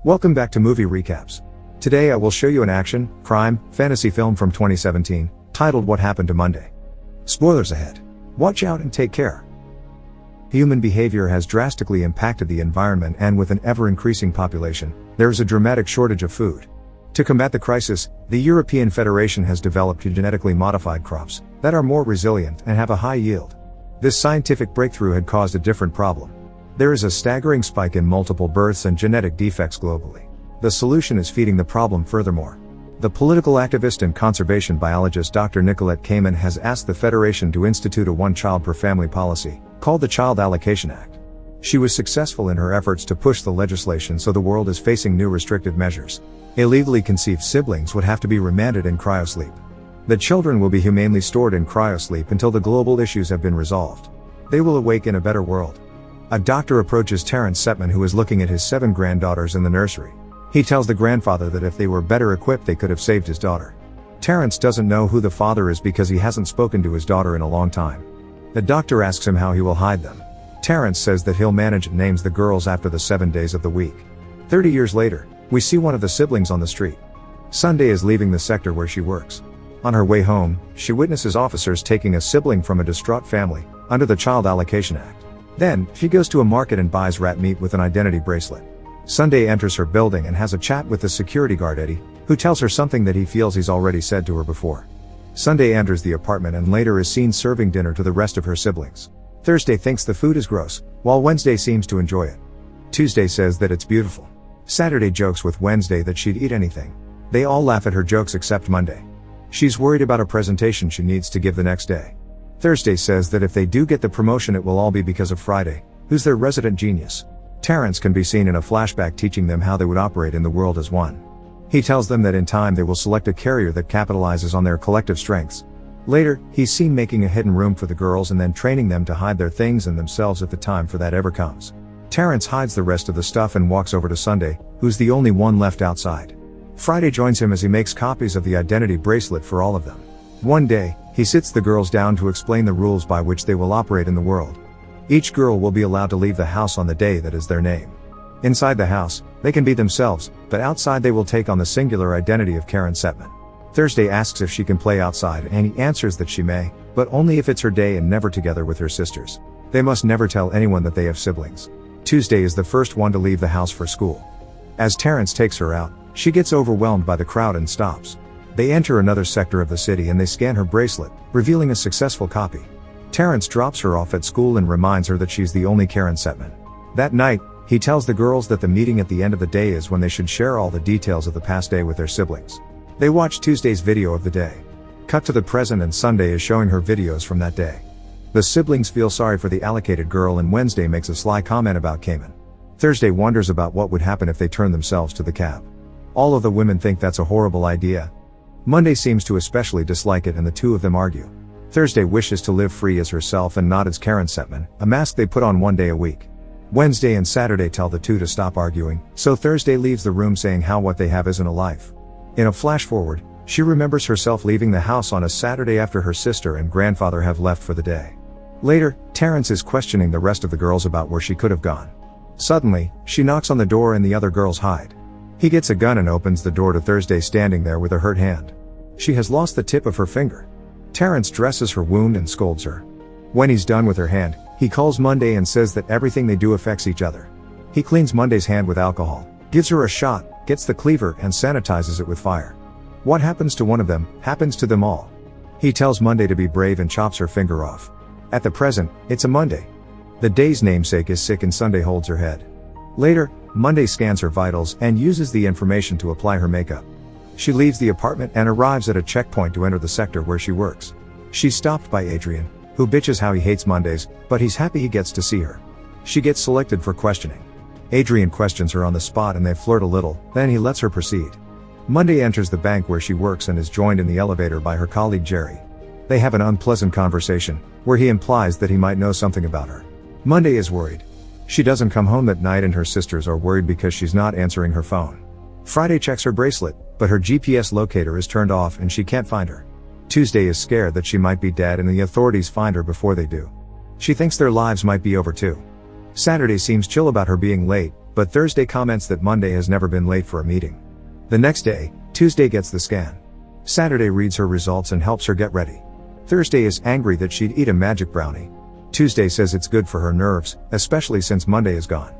Welcome back to Movie Recaps. Today I will show you an action, crime, fantasy film from 2017, titled What Happened to Monday. Spoilers ahead. Watch out and take care. Human behavior has drastically impacted the environment, and with an ever-increasing population, there is a dramatic shortage of food. To combat the crisis, the European Federation has developed genetically modified crops that are more resilient and have a high yield. This scientific breakthrough had caused a different problem. There is a staggering spike in multiple births and genetic defects globally. The solution is feeding the problem furthermore. The political activist and conservation biologist Dr. Nicolette Kamen has asked the Federation to institute a one-child per family policy, called the Child Allocation Act. She was successful in her efforts to push the legislation, so the world is facing new restrictive measures. Illegally conceived siblings would have to be remanded in cryosleep. The children will be humanely stored in cryosleep until the global issues have been resolved. They will awake in a better world. A doctor approaches Terrence Setman, who is looking at his 7 granddaughters in the nursery. He tells the grandfather that if they were better equipped they could have saved his daughter. Terrence doesn't know who the father is because he hasn't spoken to his daughter in a long time. The doctor asks him how he will hide them. Terrence says that he'll manage and names the girls after the 7 days of the week. 30 years later, we see one of the siblings on the street. Sunday is leaving the sector where she works. On her way home, she witnesses officers taking a sibling from a distraught family, under the Child Allocation Act. Then, she goes to a market and buys rat meat with an identity bracelet. Sunday enters her building and has a chat with the security guard Eddie, who tells her something that he feels he's already said to her before. Sunday enters the apartment and later is seen serving dinner to the rest of her siblings. Thursday thinks the food is gross, while Wednesday seems to enjoy it. Tuesday says that it's beautiful. Saturday jokes with Wednesday that she'd eat anything. They all laugh at her jokes except Monday. She's worried about a presentation she needs to give the next day. Thursday says that if they do get the promotion it will all be because of Friday, who's their resident genius. Terrence can be seen in a flashback teaching them how they would operate in the world as one. He tells them that in time they will select a carrier that capitalizes on their collective strengths. Later, he's seen making a hidden room for the girls and then training them to hide their things and themselves if the time for that ever comes. Terrence hides the rest of the stuff and walks over to Sunday, who's the only one left outside. Friday joins him as he makes copies of the identity bracelet for all of them. One day, he sits the girls down to explain the rules by which they will operate in the world. Each girl will be allowed to leave the house on the day that is their name. Inside the house, they can be themselves, but outside they will take on the singular identity of Karen Setman. Thursday asks if she can play outside and he answers that she may, but only if it's her day and never together with her sisters. They must never tell anyone that they have siblings. Tuesday is the first one to leave the house for school. As Terrence takes her out, she gets overwhelmed by the crowd and stops. They enter another sector of the city and they scan her bracelet, revealing a successful copy. Terrence drops her off at school and reminds her that she's the only Karen Setman. That night, he tells the girls that the meeting at the end of the day is when they should share all the details of the past day with their siblings. They watch Tuesday's video of the day. Cut to the present and Sunday is showing her videos from that day. The siblings feel sorry for the allocated girl and Wednesday makes a sly comment about Kamen. Thursday wonders about what would happen if they turned themselves to the cab. All of the women think that's a horrible idea. Monday seems to especially dislike it and the two of them argue. Thursday wishes to live free as herself and not as Karen Setman, a mask they put on one day a week. Wednesday and Saturday tell the two to stop arguing, so Thursday leaves the room saying how what they have isn't a life. In a flash forward, she remembers herself leaving the house on a Saturday after her sister and grandfather have left for the day. Later, Terrence is questioning the rest of the girls about where she could have gone. Suddenly, she knocks on the door and the other girls hide. He gets a gun and opens the door to Thursday standing there with a hurt hand. She has lost the tip of her finger. Terrence dresses her wound and scolds her. When he's done with her hand, he calls Monday and says that everything they do affects each other. He cleans Monday's hand with alcohol, gives her a shot, gets the cleaver and sanitizes it with fire. What happens to one of them, happens to them all. He tells Monday to be brave and chops her finger off. At the present, it's a Monday. The day's namesake is sick and Sunday holds her head. Later, Monday scans her vitals and uses the information to apply her makeup. She leaves the apartment and arrives at a checkpoint to enter the sector where she works. She's stopped by Adrian, who bitches how he hates Mondays, but he's happy he gets to see her. She gets selected for questioning. Adrian questions her on the spot and they flirt a little, then he lets her proceed. Monday enters the bank where she works and is joined in the elevator by her colleague Jerry. They have an unpleasant conversation, where he implies that he might know something about her. Monday is worried. She doesn't come home that night and her sisters are worried because she's not answering her phone. Friday checks her bracelet, but her GPS locator is turned off and she can't find her. Tuesday is scared that she might be dead and the authorities find her before they do. She thinks their lives might be over too. Saturday seems chill about her being late, but Thursday comments that Monday has never been late for a meeting. The next day, Tuesday gets the scan. Saturday reads her results and helps her get ready. Thursday is angry that she'd eat a magic brownie. Tuesday says it's good for her nerves, especially since Monday is gone.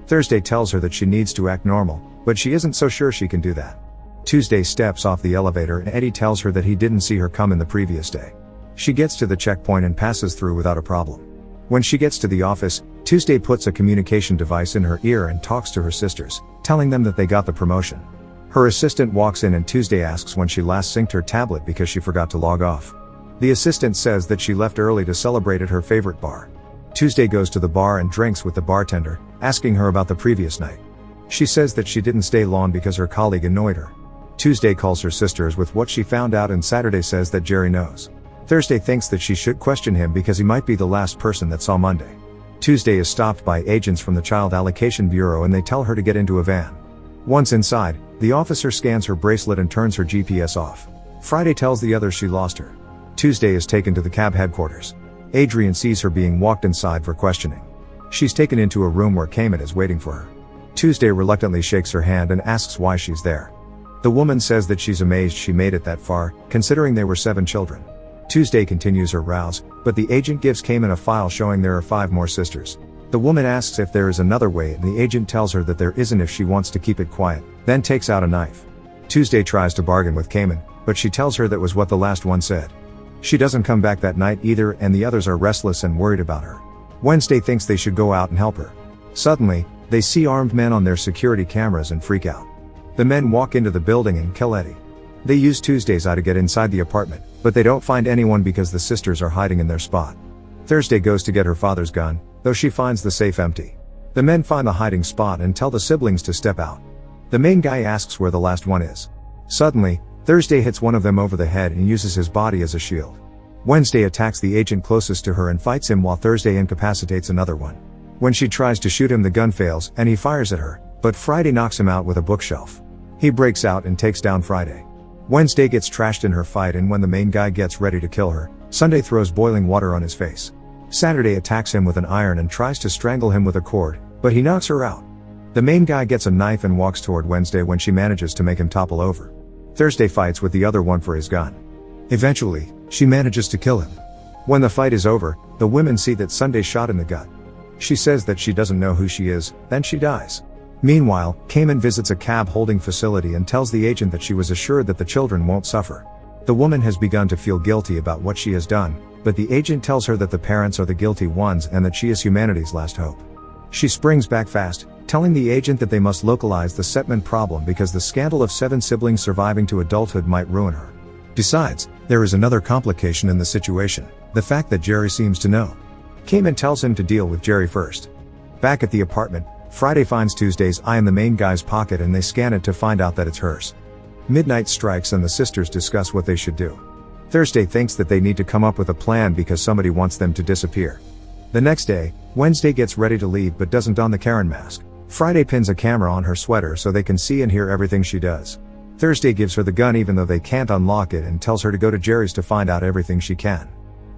Thursday tells her that she needs to act normal, but she isn't so sure she can do that. Tuesday steps off the elevator and Eddie tells her that he didn't see her come in the previous day. She gets to the checkpoint and passes through without a problem. When she gets to the office, Tuesday puts a communication device in her ear and talks to her sisters, telling them that they got the promotion. Her assistant walks in and Tuesday asks when she last synced her tablet because she forgot to log off. The assistant says that she left early to celebrate at her favorite bar. Tuesday goes to the bar and drinks with the bartender, asking her about the previous night. She says that she didn't stay long because her colleague annoyed her. Tuesday calls her sisters with what she found out and Saturday says that Jerry knows. Thursday thinks that she should question him because he might be the last person that saw Monday. Tuesday is stopped by agents from the Child Allocation Bureau and they tell her to get into a van. Once inside, the officer scans her bracelet and turns her GPS off. Friday tells the others she lost her. Tuesday is taken to the cab headquarters. Adrian sees her being walked inside for questioning. She's taken into a room where Cayman is waiting for her. Tuesday reluctantly shakes her hand and asks why she's there. The woman says that she's amazed she made it that far, considering they were 7 children. Tuesday continues her rouse, but the agent gives Cayman a file showing there are 5 more sisters. The woman asks if there is another way and the agent tells her that there isn't if she wants to keep it quiet, then takes out a knife. Tuesday tries to bargain with Cayman, but she tells her that was what the last one said. She doesn't come back that night either and the others are restless and worried about her. Wednesday thinks they should go out and help her. Suddenly, they see armed men on their security cameras and freak out. The men walk into the building and kill Eddie. They use Tuesday's eye to get inside the apartment, but they don't find anyone because the sisters are hiding in their spot. Thursday goes to get her father's gun, though she finds the safe empty. The men find the hiding spot and tell the siblings to step out. The main guy asks where the last one is. Suddenly, Thursday hits one of them over the head and uses his body as a shield. Wednesday attacks the agent closest to her and fights him while Thursday incapacitates another one. When she tries to shoot him, the gun fails and he fires at her, but Friday knocks him out with a bookshelf. He breaks out and takes down Friday. Wednesday gets trashed in her fight and when the main guy gets ready to kill her, Sunday throws boiling water on his face. Saturday attacks him with an iron and tries to strangle him with a cord, but he knocks her out. The main guy gets a knife and walks toward Wednesday when she manages to make him topple over. Thursday fights with the other one for his gun. Eventually, she manages to kill him. When the fight is over, the women see that Sunday's shot in the gut. She says that she doesn't know who she is, then she dies. Meanwhile, Cayman visits a cab holding facility and tells the agent that she was assured that the children won't suffer. The woman has begun to feel guilty about what she has done, but the agent tells her that the parents are the guilty ones and that she is humanity's last hope. She springs back fast, telling the agent that they must localize the Setman problem because the scandal of 7 siblings surviving to adulthood might ruin her. Besides, there is another complication in the situation, the fact that Jerry seems to know. Cayman tells him to deal with Jerry first. Back at the apartment, Friday finds Tuesday's eye in the main guy's pocket and they scan it to find out that it's hers. Midnight strikes and the sisters discuss what they should do. Thursday thinks that they need to come up with a plan because somebody wants them to disappear. The next day, Wednesday gets ready to leave but doesn't don the Karen mask. Friday pins a camera on her sweater so they can see and hear everything she does. Thursday gives her the gun even though they can't unlock it and tells her to go to Jerry's to find out everything she can.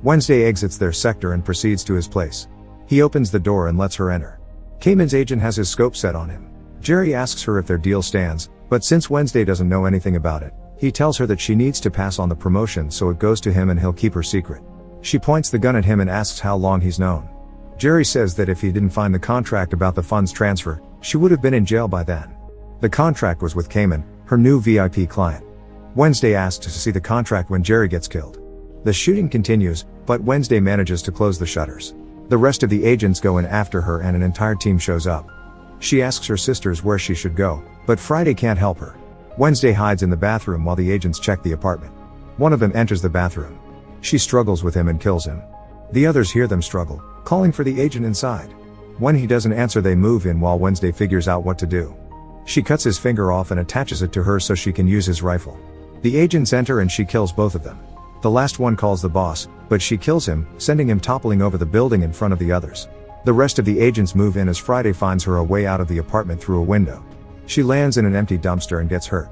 Wednesday exits their sector and proceeds to his place. He opens the door and lets her enter. Cayman's agent has his scope set on him. Jerry asks her if their deal stands, but since Wednesday doesn't know anything about it, he tells her that she needs to pass on the promotion so it goes to him and he'll keep her secret. She points the gun at him and asks how long he's known. Jerry says that if he didn't find the contract about the funds transfer, she would have been in jail by then. The contract was with Cayman, her new VIP client. Wednesday asks to see the contract when Jerry gets killed. The shooting continues, but Wednesday manages to close the shutters. The rest of the agents go in after her and an entire team shows up. She asks her sisters where she should go, but Friday can't help her. Wednesday hides in the bathroom while the agents check the apartment. One of them enters the bathroom. She struggles with him and kills him. The others hear them struggle, calling for the agent inside. When he doesn't answer, they move in while Wednesday figures out what to do. She cuts his finger off and attaches it to her so she can use his rifle. The agents enter and she kills both of them. The last one calls the boss, but she kills him, sending him toppling over the building in front of the others. The rest of the agents move in as Friday finds her a way out of the apartment through a window. She lands in an empty dumpster and gets hurt.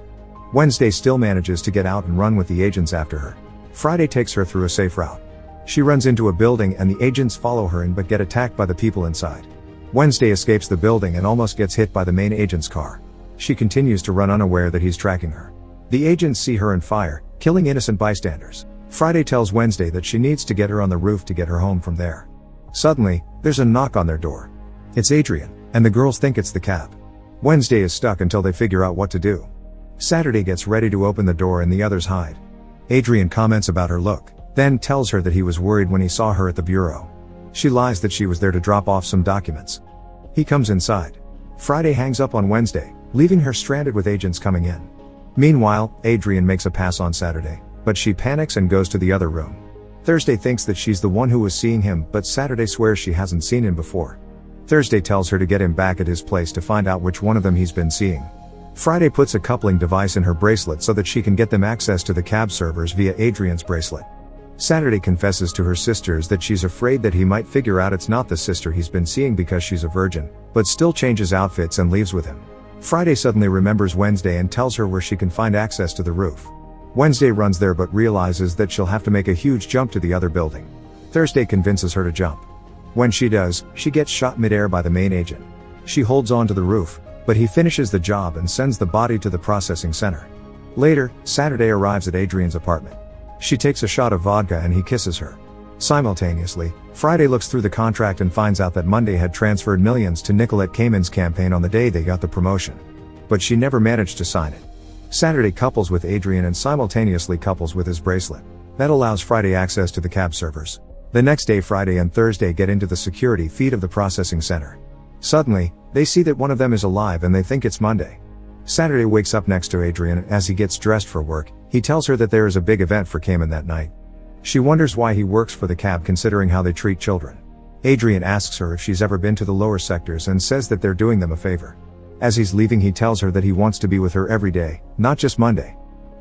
Wednesday still manages to get out and run with the agents after her. Friday takes her through a safe route. She runs into a building and the agents follow her in but get attacked by the people inside. Wednesday escapes the building and almost gets hit by the main agent's car. She continues to run unaware that he's tracking her. The agents see her and fire, killing innocent bystanders. Friday tells Wednesday that she needs to get her on the roof to get her home from there. Suddenly, there's a knock on their door. It's Adrian, and the girls think it's the cab. Wednesday is stuck until they figure out what to do. Saturday gets ready to open the door and the others hide. Adrian comments about her look, then tells her that he was worried when he saw her at the bureau. She lies that she was there to drop off some documents. He comes inside. Friday hangs up on Wednesday, leaving her stranded with agents coming in. Meanwhile, Adrian makes a pass on Saturday, but she panics and goes to the other room. Thursday thinks that she's the one who was seeing him, but Saturday swears she hasn't seen him before. Thursday tells her to get him back at his place to find out which one of them he's been seeing. Friday puts a coupling device in her bracelet so that she can get them access to the cab servers via Adrian's bracelet. Saturday confesses to her sisters that she's afraid that he might figure out it's not the sister he's been seeing because she's a virgin, but still changes outfits and leaves with him. Friday suddenly remembers Wednesday and tells her where she can find access to the roof. Wednesday runs there but realizes that she'll have to make a huge jump to the other building. Thursday convinces her to jump. When she does, she gets shot midair by the main agent. She holds on to the roof, but he finishes the job and sends the body to the processing center. Later, Saturday arrives at Adrian's apartment. She takes a shot of vodka and he kisses her. Simultaneously, Friday looks through the contract and finds out that Monday had transferred millions to Nicolette Cayman's campaign on the day they got the promotion. But she never managed to sign it. Saturday couples with Adrian and simultaneously couples with his bracelet. That allows Friday access to the cab servers. The next day Friday and Thursday get into the security feed of the processing center. Suddenly, they see that one of them is alive and they think it's Monday. Saturday wakes up next to Adrian and as he gets dressed for work, he tells her that there is a big event for Cayman that night. She wonders why he works for the cab considering how they treat children. Adrian asks her if she's ever been to the lower sectors and says that they're doing them a favor. As he's leaving he tells her that he wants to be with her every day, not just Monday.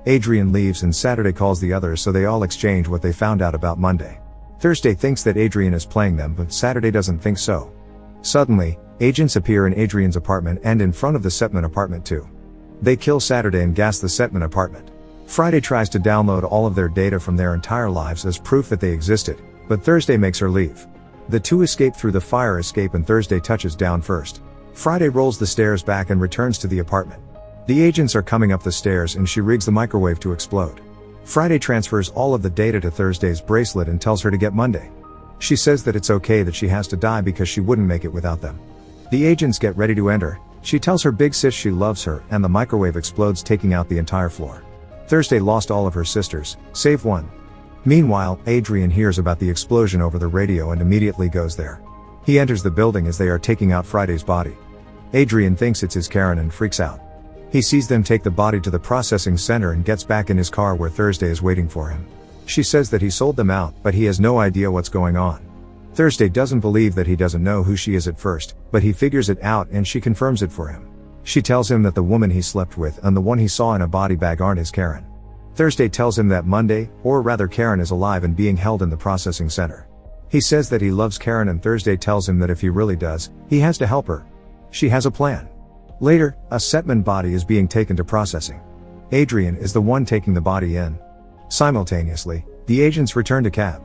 Adrian leaves and Saturday calls the others so they all exchange what they found out about Monday. Thursday thinks that Adrian is playing them but Saturday doesn't think so. Suddenly, agents appear in Adrian's apartment and in front of the Setman apartment too. They kill Saturday and gas the Setman apartment. Friday tries to download all of their data from their entire lives as proof that they existed, but Thursday makes her leave. The two escape through the fire escape and Thursday touches down first. Friday rolls the stairs back and returns to the apartment. The agents are coming up the stairs and she rigs the microwave to explode. Friday transfers all of the data to Thursday's bracelet and tells her to get Monday. She says that it's okay that she has to die because she wouldn't make it without them. The agents get ready to enter. She tells her big sis she loves her and the microwave explodes taking out the entire floor. Thursday lost all of her sisters, save one. Meanwhile, Adrian hears about the explosion over the radio and immediately goes there. He enters the building as they are taking out Friday's body. Adrian thinks it's his Karen and freaks out. He sees them take the body to the processing center and gets back in his car where Thursday is waiting for him. She says that he sold them out, but he has no idea what's going on. Thursday doesn't believe that he doesn't know who she is at first, but he figures it out and she confirms it for him. She tells him that the woman he slept with and the one he saw in a body bag aren't his Karen. Thursday tells him that Monday, or rather Karen, is alive and being held in the processing center. He says that he loves Karen and Thursday tells him that if he really does, he has to help her. She has a plan. Later, a Setman body is being taken to processing. Adrian is the one taking the body in. Simultaneously, the agents return to cab.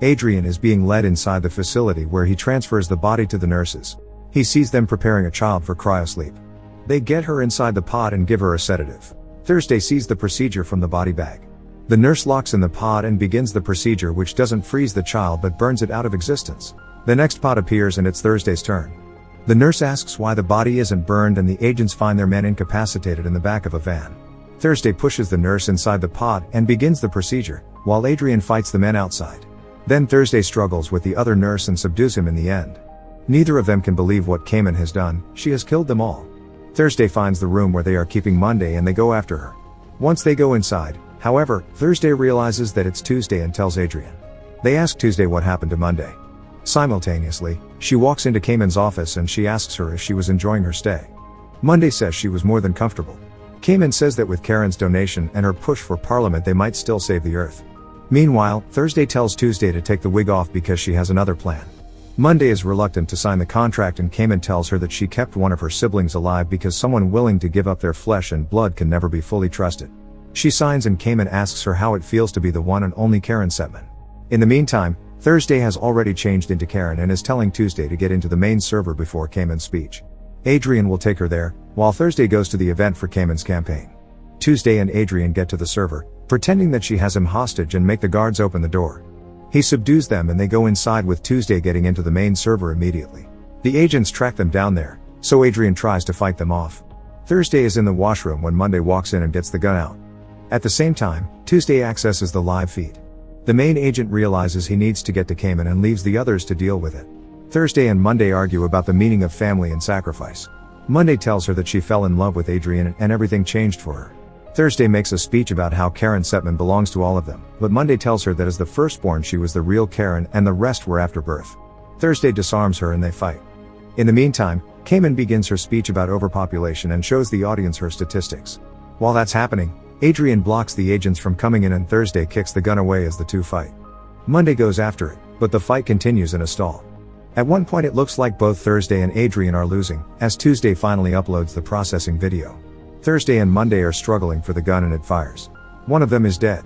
Adrian is being led inside the facility where he transfers the body to the nurses. He sees them preparing a child for cryosleep. They get her inside the pod and give her a sedative. Thursday sees the procedure from the body bag. The nurse locks in the pod and begins the procedure, which doesn't freeze the child but burns it out of existence. The next pod appears and it's Thursday's turn. The nurse asks why the body isn't burned and the agents find their man incapacitated in the back of a van. Thursday pushes the nurse inside the pod and begins the procedure, while Adrian fights the men outside. Then Thursday struggles with the other nurse and subdues him in the end. Neither of them can believe what Cayman has done. She has killed them all. Thursday finds the room where they are keeping Monday and they go after her. Once they go inside, however, Thursday realizes that it's Tuesday and tells Adrian. They ask Tuesday what happened to Monday. Simultaneously, she walks into Cayman's office and she asks her if she was enjoying her stay. Monday says she was more than comfortable. Cayman says that with Karen's donation and her push for Parliament they might still save the Earth. Meanwhile, Thursday tells Tuesday to take the wig off because she has another plan. Monday is reluctant to sign the contract and Cayman tells her that she kept one of her siblings alive because someone willing to give up their flesh and blood can never be fully trusted. She signs and Cayman asks her how it feels to be the one and only Karen Setman. In the meantime, Thursday has already changed into Karen and is telling Tuesday to get into the main server before Cayman's speech. Adrian will take her there, while Thursday goes to the event for Cayman's campaign. Tuesday and Adrian get to the server, pretending that she has him hostage and make the guards open the door. He subdues them and they go inside with Tuesday getting into the main server immediately. The agents track them down there, so Adrian tries to fight them off. Thursday is in the washroom when Monday walks in and gets the gun out. At the same time, Tuesday accesses the live feed. The main agent realizes he needs to get to Cayman and leaves the others to deal with it. Thursday and Monday argue about the meaning of family and sacrifice. Monday tells her that she fell in love with Adrian and everything changed for her. Thursday makes a speech about how Karen Setman belongs to all of them, but Monday tells her that as the firstborn she was the real Karen and the rest were after birth. Thursday disarms her and they fight. In the meantime, Cayman begins her speech about overpopulation and shows the audience her statistics. While that's happening, Adrian blocks the agents from coming in and Thursday kicks the gun away as the two fight. Monday goes after it, but the fight continues in a stall. At one point it looks like both Thursday and Adrian are losing, as Tuesday finally uploads the processing video. Thursday and Monday are struggling for the gun and it fires. One of them is dead.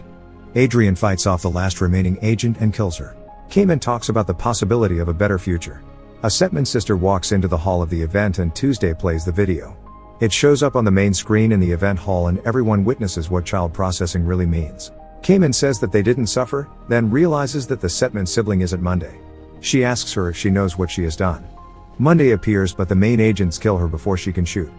Adrian fights off the last remaining agent and kills her. Cayman talks about the possibility of a better future. A Setman sister walks into the hall of the event and Tuesday plays the video. It shows up on the main screen in the event hall and everyone witnesses what child processing really means. Cayman says that they didn't suffer, then realizes that the Setman sibling isn't Monday. She asks her if she knows what she has done. Monday appears but the main agents kill her before she can shoot.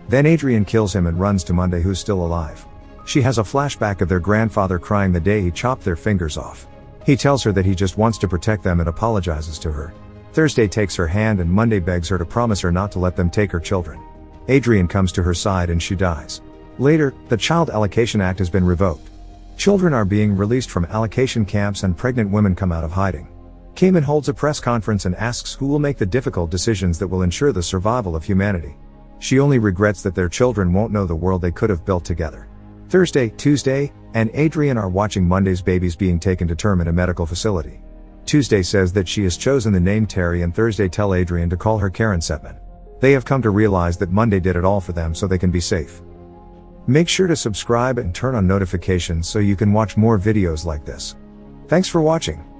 Then Adrian kills him and runs to Monday who's still alive. She has a flashback of their grandfather crying the day he chopped their fingers off. He tells her that he just wants to protect them and apologizes to her. Thursday takes her hand and Monday begs her to promise her not to let them take her children. Adrian comes to her side and she dies. Later, the Child Allocation Act has been revoked. Children are being released from allocation camps and pregnant women come out of hiding. Cayman holds a press conference and asks who will make the difficult decisions that will ensure the survival of humanity. She only regrets that their children won't know the world they could have built together. Thursday, Tuesday, and Adrian are watching Monday's babies being taken to term in a medical facility. Tuesday says that she has chosen the name Terry and Thursday tell Adrian to call her Karen Setman. They have come to realize that Monday did it all for them so they can be safe. Make sure to subscribe and turn on notifications so you can watch more videos like this. Thanks for watching.